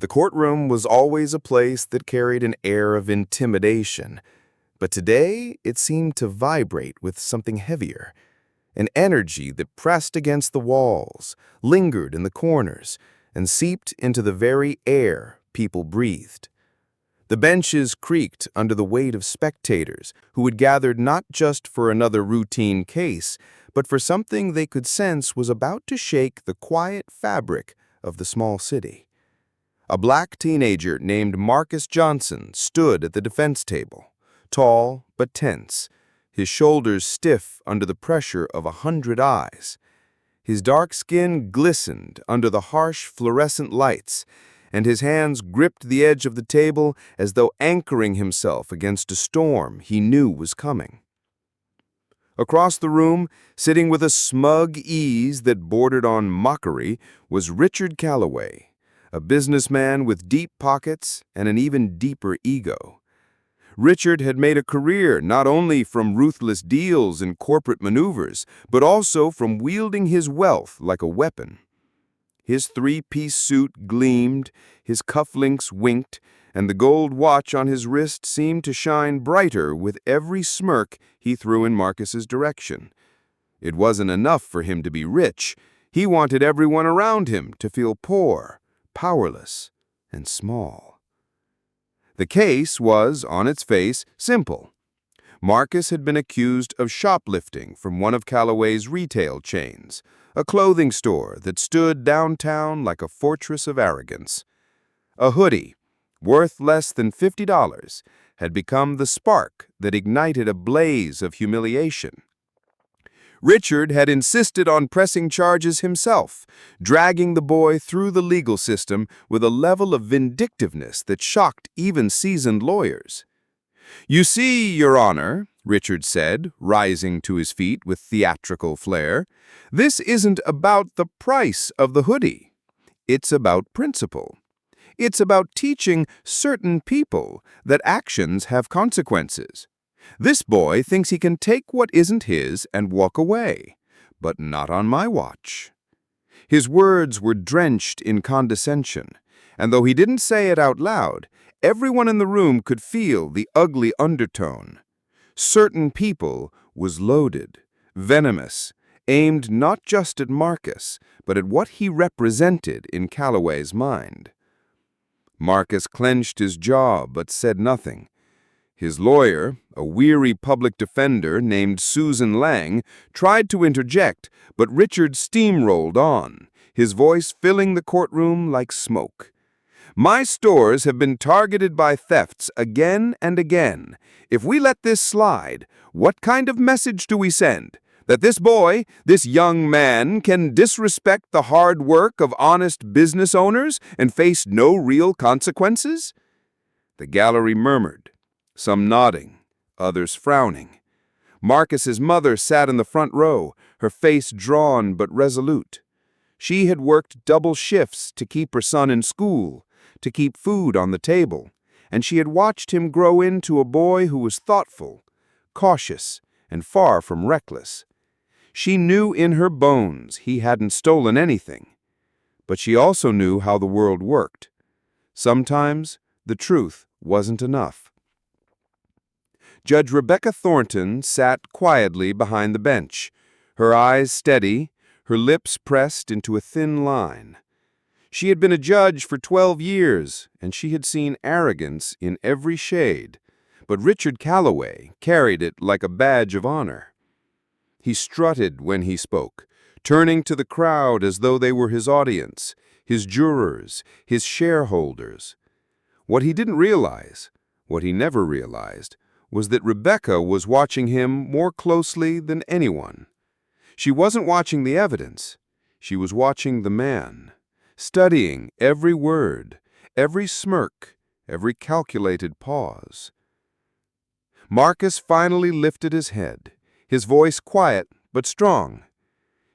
The courtroom was always a place that carried an air of intimidation, but today it seemed to vibrate with something heavier, an energy that pressed against the walls, lingered in the corners, and seeped into the very air people breathed. The benches creaked under the weight of spectators who had gathered not just for another routine case, but for something they could sense was about to shake the quiet fabric of the small city. A black teenager named Marcus Johnson stood at the defense table, tall but tense, his shoulders stiff under the pressure of 100 eyes. His dark skin glistened under the harsh fluorescent lights, and his hands gripped the edge of the table as though anchoring himself against a storm he knew was coming. Across the room, sitting with a smug ease that bordered on mockery, was Richard Calloway, a businessman with deep pockets and an even deeper ego. Richard had made a career not only from ruthless deals and corporate maneuvers, but also from wielding his wealth like a weapon. His three-piece suit gleamed, his cufflinks winked, and the gold watch on his wrist seemed to shine brighter with every smirk he threw in Marcus's direction. It wasn't enough for him to be rich. He wanted everyone around him to feel poor, powerless, and small. The case was, on its face, simple. Marcus had been accused of shoplifting from one of Calloway's retail chains, a clothing store that stood downtown like a fortress of arrogance. A hoodie, worth less than $50, had become the spark that ignited a blaze of humiliation. Richard had insisted on pressing charges himself, dragging the boy through the legal system with a level of vindictiveness that shocked even seasoned lawyers. "You see, Your Honor," Richard said, rising to his feet with theatrical flair, "this isn't about the price of the hoodie. It's about principle. It's about teaching certain people that actions have consequences. This boy thinks he can take what isn't his and walk away, but not on my watch." His words were drenched in condescension, and though he didn't say it out loud, everyone in the room could feel the ugly undertone. Certain people was loaded, venomous, aimed not just at Marcus, but at what he represented in Calloway's mind. Marcus clenched his jaw but said nothing. His lawyer, a weary public defender named Susan Lang, tried to interject, but Richard steamrolled on, his voice filling the courtroom like smoke. "My stores have been targeted by thefts again and again. If we let this slide, what kind of message do we send? That this boy, this young man, can disrespect the hard work of honest business owners and face no real consequences?" The gallery murmured, some nodding, others frowning. Marcus's mother sat in the front row, her face drawn but resolute. She had worked double shifts to keep her son in school, to keep food on the table, and she had watched him grow into a boy who was thoughtful, cautious, and far from reckless. She knew in her bones he hadn't stolen anything, but she also knew how the world worked. Sometimes the truth wasn't enough. Judge Rebecca Thornton sat quietly behind the bench, her eyes steady, her lips pressed into a thin line. She had been a judge for 12 years, and she had seen arrogance in every shade, but Richard Calloway carried it like a badge of honor. He strutted when he spoke, turning to the crowd as though they were his audience, his jurors, his shareholders. What he didn't realize, what he never realized, was that Rebecca was watching him more closely than anyone. She wasn't watching the evidence. She was watching the man, studying every word, every smirk, every calculated pause. Marcus finally lifted his head, his voice quiet but strong.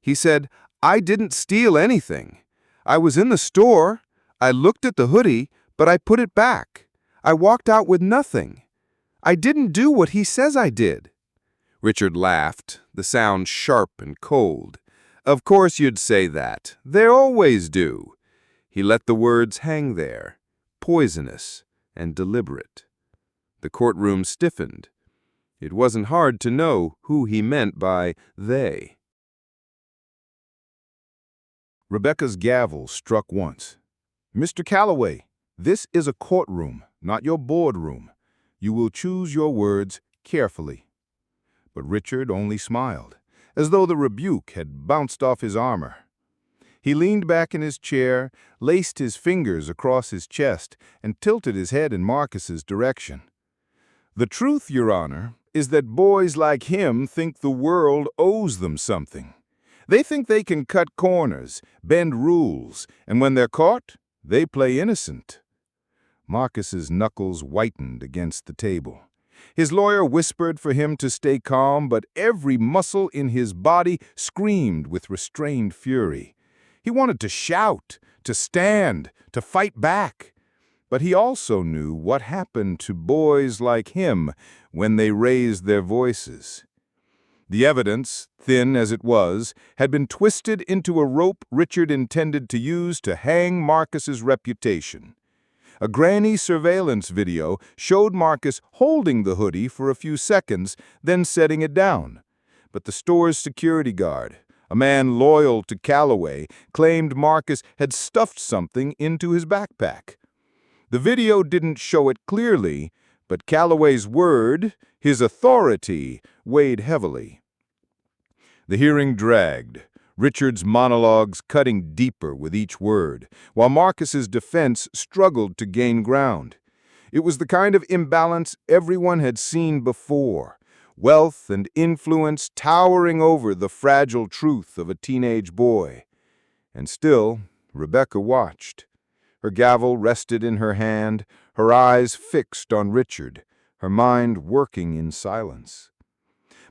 He said, "I didn't steal anything. I was in the store. I looked at the hoodie, but I put it back. I walked out with nothing. I didn't do what he says I did." Richard laughed, the sound sharp and cold. "Of course you'd say that. They always do." He let the words hang there, poisonous and deliberate. The courtroom stiffened. It wasn't hard to know who he meant by they. Rebecca's gavel struck once. "Mr. Calloway, this is a courtroom, not your boardroom. You will choose your words carefully." But Richard only smiled, as though the rebuke had bounced off his armor. He leaned back in his chair, laced his fingers across his chest, and tilted his head in Marcus's direction. "The truth, Your Honor, is that boys like him think the world owes them something. They think they can cut corners, bend rules, and when they're caught, they play innocent." Marcus's knuckles whitened against the table. His lawyer whispered for him to stay calm, but every muscle in his body screamed with restrained fury. He wanted to shout, to stand, to fight back. But he also knew what happened to boys like him when they raised their voices. The evidence, thin as it was, had been twisted into a rope Richard intended to use to hang Marcus's reputation. A grainy surveillance video showed Marcus holding the hoodie for a few seconds, then setting it down. But the store's security guard, a man loyal to Calloway, claimed Marcus had stuffed something into his backpack. The video didn't show it clearly, but Calloway's word, his authority, weighed heavily. The hearing dragged, Richard's monologues cutting deeper with each word, while Marcus's defense struggled to gain ground. It was the kind of imbalance everyone had seen before, wealth and influence towering over the fragile truth of a teenage boy. And still, Rebecca watched. Her gavel rested in her hand, her eyes fixed on Richard, her mind working in silence.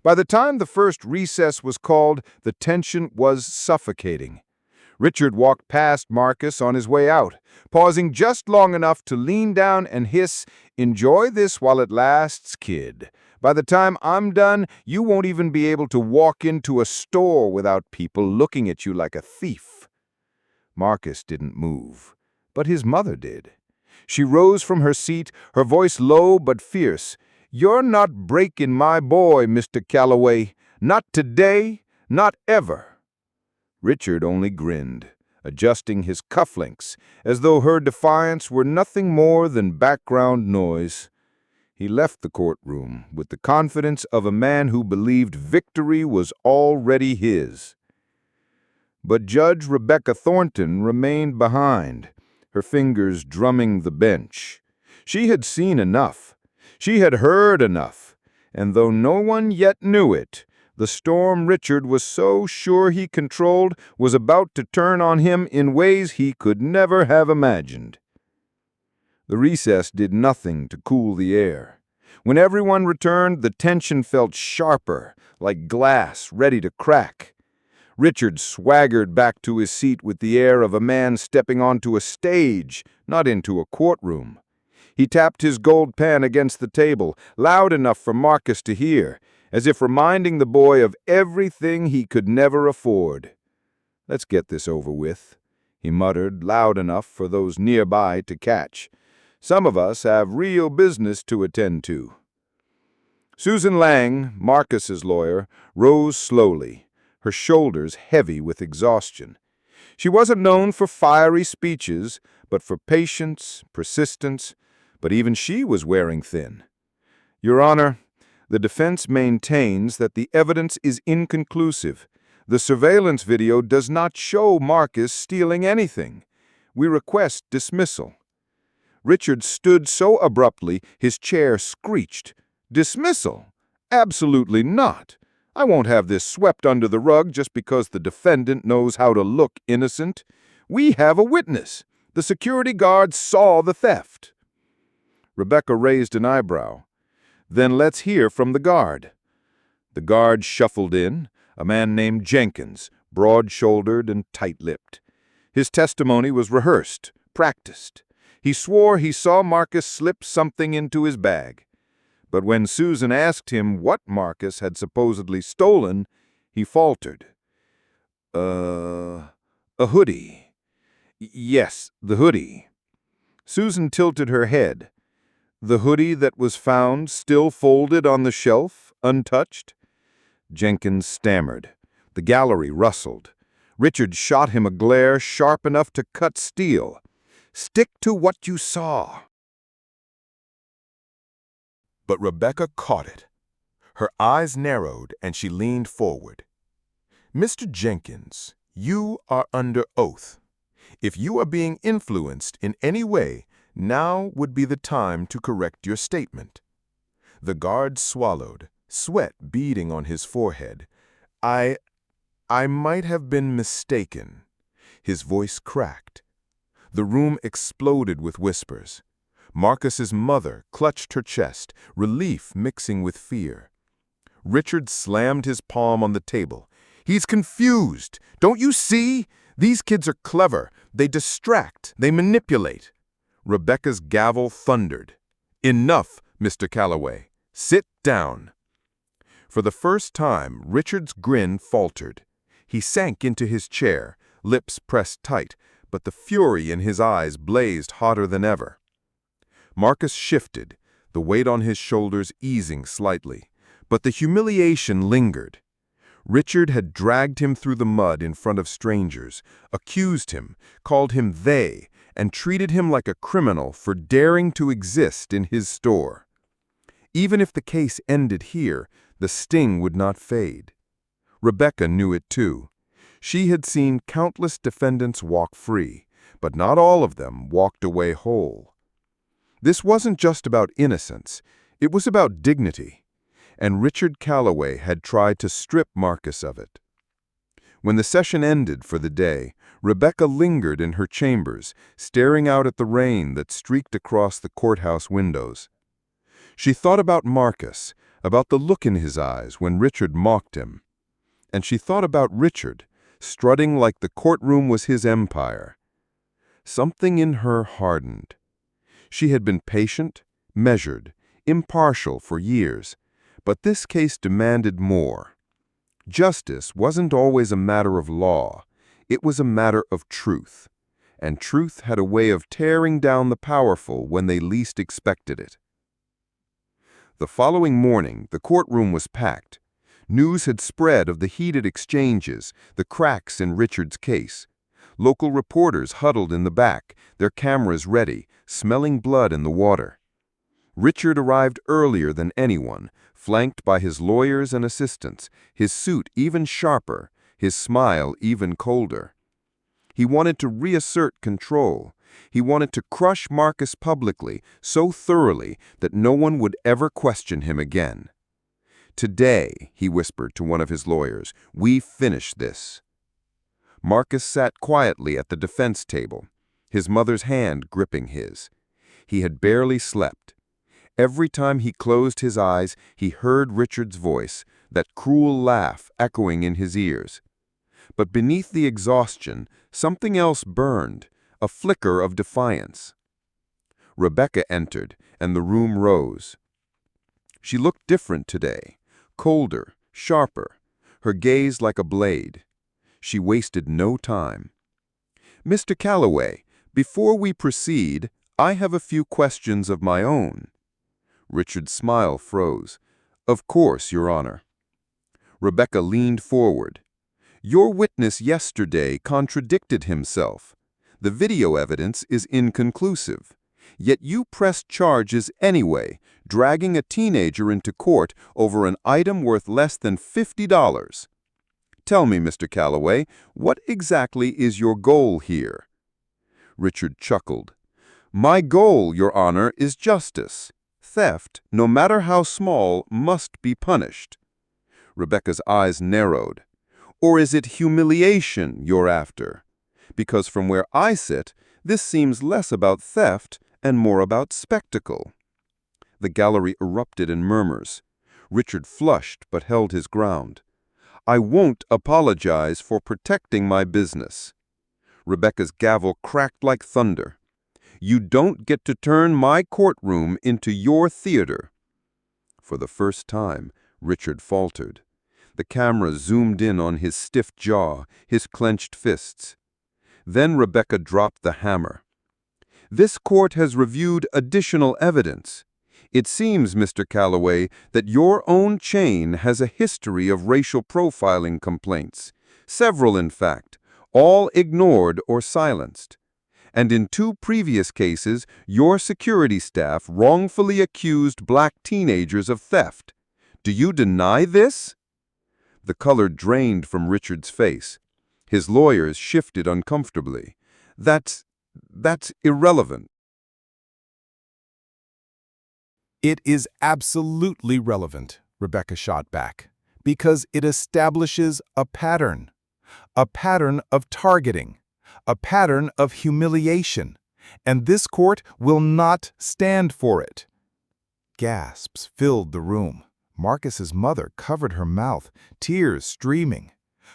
By the time the first recess was called, the tension was suffocating. Richard walked past Marcus on his way out, pausing just long enough to lean down and hiss, "Enjoy this while it lasts, kid. By the time I'm done, you won't even be able to walk into a store without people looking at you like a thief." Marcus didn't move, but his mother did. She rose from her seat, her voice low but fierce. "You're not breaking my boy, Mr. Calloway. Not today, not ever." Richard only grinned, adjusting his cufflinks, as though her defiance were nothing more than background noise. He left the courtroom with the confidence of a man who believed victory was already his. But Judge Rebecca Thornton remained behind, her fingers drumming the bench. She had seen enough. She had heard enough. And though no one yet knew it, the storm Richard was so sure he controlled was about to turn on him in ways he could never have imagined. The recess did nothing to cool the air. When everyone returned, the tension felt sharper, like glass ready to crack. Richard swaggered back to his seat with the air of a man stepping onto a stage, not into a courtroom. He tapped his gold pen against the table, loud enough for Marcus to hear, as if reminding the boy of everything he could never afford. "Let's get this over with," he muttered, loud enough for those nearby to catch. "Some of us have real business to attend to." Susan Lang, Marcus's lawyer, rose slowly, her shoulders heavy with exhaustion. She wasn't known for fiery speeches, but for patience, persistence, but even she was wearing thin. "Your Honor, the defense maintains that the evidence is inconclusive. The surveillance video does not show Marcus stealing anything. We request dismissal." Richard stood so abruptly his chair screeched. "Dismissal? Absolutely not. I won't have this swept under the rug just because the defendant knows how to look innocent. We have a witness. The security guard saw the theft." Rebecca raised an eyebrow. "Then let's hear from the guard." The guard shuffled in, a man named Jenkins, broad-shouldered and tight-lipped. His testimony was rehearsed, practiced. He swore he saw Marcus slip something into his bag. But when Susan asked him what Marcus had supposedly stolen, he faltered. A hoodie. Yes, the hoodie." Susan tilted her head. "The hoodie that was found still folded on the shelf, untouched?" Jenkins stammered. The gallery rustled. Richard shot him a glare sharp enough to cut steel. "Stick to what you saw." But Rebecca caught it. Her eyes narrowed and she leaned forward. "Mr. Jenkins, you are under oath. If you are being influenced in any way, now would be the time to correct your statement." The guard swallowed, sweat beading on his forehead. I might have been mistaken." His voice cracked. The room exploded with whispers. Marcus's mother clutched her chest, relief mixing with fear. Richard slammed his palm on the table. "He's confused. Don't you see? These kids are clever. They distract. They manipulate." Rebecca's gavel thundered. "Enough, Mr. Calloway. Sit down." For the first time, Richard's grin faltered. He sank into his chair, lips pressed tight, but the fury in his eyes blazed hotter than ever. Marcus shifted, the weight on his shoulders easing slightly, but the humiliation lingered. Richard had dragged him through the mud in front of strangers, accused him, called him they, and treated him like a criminal for daring to exist in his store. Even if the case ended here, the sting would not fade. Rebecca knew it too. She had seen countless defendants walk free, but not all of them walked away whole. This wasn't just about innocence, it was about dignity, and Richard Calloway had tried to strip Marcus of it. When the session ended for the day, Rebecca lingered in her chambers, staring out at the rain that streaked across the courthouse windows. She thought about Marcus, about the look in his eyes when Richard mocked him. And she thought about Richard, strutting like the courtroom was his empire. Something in her hardened. She had been patient, measured, impartial for years, but this case demanded more. Justice wasn't always a matter of law, it was a matter of truth, and truth had a way of tearing down the powerful when they least expected it. The following morning, the courtroom was packed. News had spread of the heated exchanges, the cracks in Richard's case. Local reporters huddled in the back, their cameras ready, smelling blood in the water. Richard arrived earlier than anyone, flanked by his lawyers and assistants, his suit even sharper, his smile even colder. He wanted to reassert control. He wanted to crush Marcus publicly, so thoroughly that no one would ever question him again. "Today," he whispered to one of his lawyers, "we finish this." Marcus sat quietly at the defense table, his mother's hand gripping his. He had barely slept. Every time he closed his eyes, he heard Richard's voice, that cruel laugh echoing in his ears. But beneath the exhaustion, something else burned, a flicker of defiance. Rebecca entered, and the room rose. She looked different today, colder, sharper, her gaze like a blade. She wasted no time. "Mr. Calloway, before we proceed, I have a few questions of my own." Richard's smile froze. "Of course, Your Honor." Rebecca leaned forward. "Your witness yesterday contradicted himself. The video evidence is inconclusive. Yet you pressed charges anyway, dragging a teenager into court over an item worth less than $50. Tell me, Mr. Calloway, what exactly is your goal here?" Richard chuckled. "My goal, Your Honor, is justice. Theft, no matter how small, must be punished." Rebecca's eyes narrowed. "Or is it humiliation you're after? Because from where I sit, this seems less about theft and more about spectacle." The gallery erupted in murmurs. Richard flushed but held his ground. "I won't apologize for protecting my business." Rebecca's gavel cracked like thunder. "You don't get to turn my courtroom into your theater." For the first time, Richard faltered. The camera zoomed in on his stiff jaw, his clenched fists. Then Rebecca dropped the hammer. "This court has reviewed additional evidence. It seems, Mr. Calloway, that your own chain has a history of racial profiling complaints. Several, in fact, all ignored or silenced. And in 2 previous cases, your security staff wrongfully accused black teenagers of theft. Do you deny this?" The color drained from Richard's face. His lawyers shifted uncomfortably. That's irrelevant." "It is absolutely relevant," Rebecca shot back, "because it establishes a pattern of targeting, a pattern of humiliation, and this court will not stand for it." Gasps filled the room. Marcus's mother covered her mouth, tears streaming.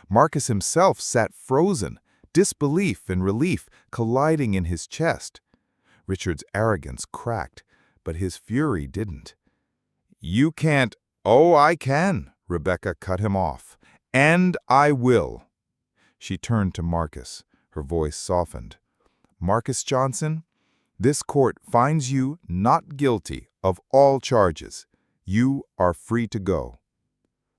Marcus himself sat frozen, disbelief and relief colliding in his chest. Richard's arrogance cracked, but his fury didn't. "You can't—" "Oh, I can," Rebecca cut him off. "And I will." She turned to Marcus. Her voice softened. "Marcus Johnson, this court finds you not guilty of all charges. You are free to go."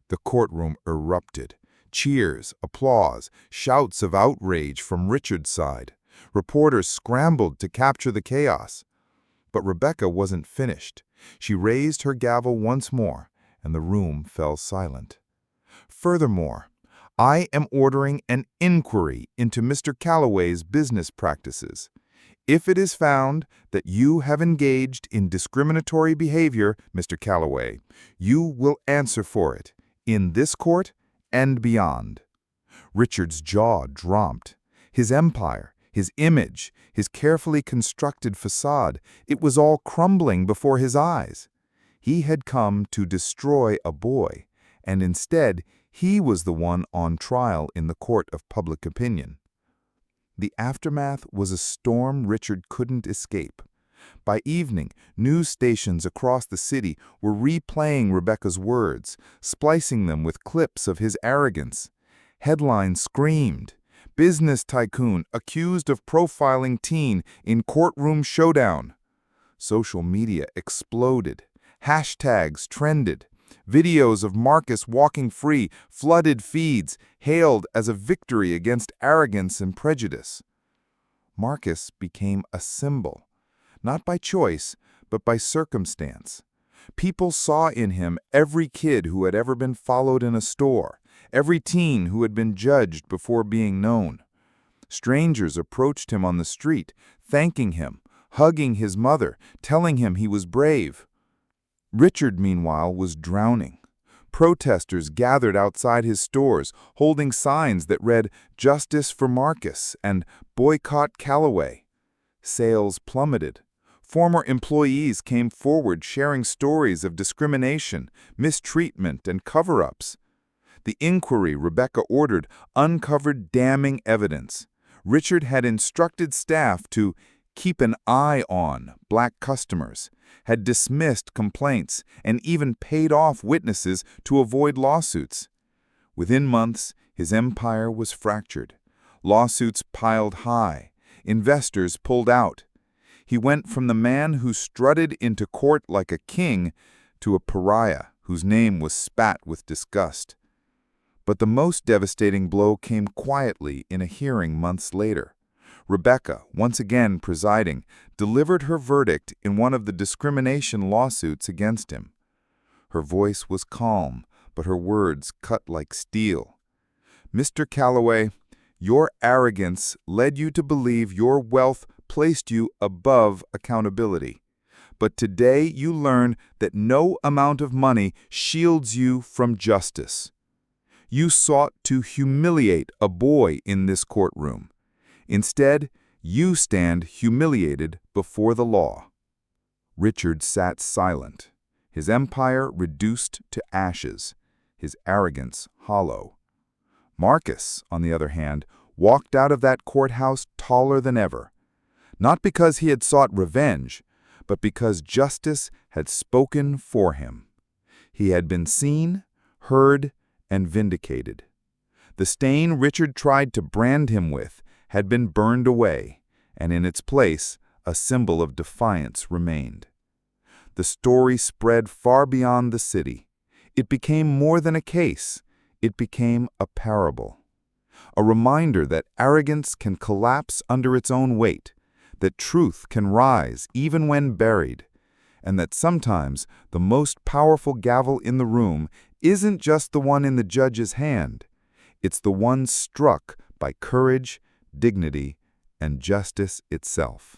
The courtroom erupted. Cheers, applause, shouts of outrage from Richard's side. Reporters scrambled to capture the chaos. But Rebecca wasn't finished. She raised her gavel once more, and the room fell silent. "Furthermore, I am ordering an inquiry into Mr. Calloway's business practices. If it is found that you have engaged in discriminatory behavior, Mr. Calloway, you will answer for it, in this court and beyond." Richard's jaw dropped. His empire, his image, his carefully constructed facade, it was all crumbling before his eyes. He had come to destroy a boy, and instead he was the one on trial in the court of public opinion. The aftermath was a storm Richard couldn't escape. By evening, news stations across the city were replaying Rebecca's words, splicing them with clips of his arrogance. Headlines screamed, "Business tycoon accused of profiling teen in courtroom showdown." Social media exploded. Hashtags trended. Videos of Marcus walking free flooded feeds, hailed as a victory against arrogance and prejudice. Marcus became a symbol, not by choice, but by circumstance. People saw in him every kid who had ever been followed in a store, every teen who had been judged before being known. Strangers approached him on the street, thanking him, hugging his mother, telling him he was brave. Richard, meanwhile, was drowning. Protesters gathered outside his stores, holding signs that read, "Justice for Marcus" and "Boycott Calloway." Sales plummeted. Former employees came forward sharing stories of discrimination, mistreatment, and cover-ups. The inquiry Rebecca ordered uncovered damning evidence. Richard had instructed staff to keep an eye on black customers, had dismissed complaints, and even paid off witnesses to avoid lawsuits. Within months, his empire was fractured. Lawsuits piled high. Investors pulled out. He went from the man who strutted into court like a king to a pariah whose name was spat with disgust. But the most devastating blow came quietly in a hearing months later. Rebecca, once again presiding, delivered her verdict in one of the discrimination lawsuits against him. Her voice was calm, but her words cut like steel. "Mr. Calloway, your arrogance led you to believe your wealth placed you above accountability. But today you learn that no amount of money shields you from justice. You sought to humiliate a boy in this courtroom. Instead, you stand humiliated before the law." Richard sat silent, his empire reduced to ashes, his arrogance hollow. Marcus, on the other hand, walked out of that courthouse taller than ever, not because he had sought revenge, but because justice had spoken for him. He had been seen, heard, and vindicated. The stain Richard tried to brand him with had been burned away, and in its place, a symbol of defiance remained. The story spread far beyond the city. It became more than a case. It became a parable. A reminder that arrogance can collapse under its own weight, that truth can rise even when buried, and that sometimes the most powerful gavel in the room isn't just the one in the judge's hand. It's the one struck by courage, dignity, and justice itself.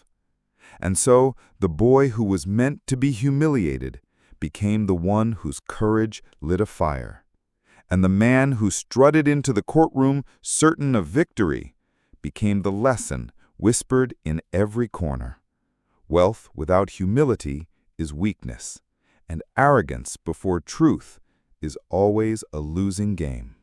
And so, the boy who was meant to be humiliated became the one whose courage lit a fire. And the man who strutted into the courtroom certain of victory became the lesson whispered in every corner. Wealth without humility is weakness, and arrogance before truth is always a losing game.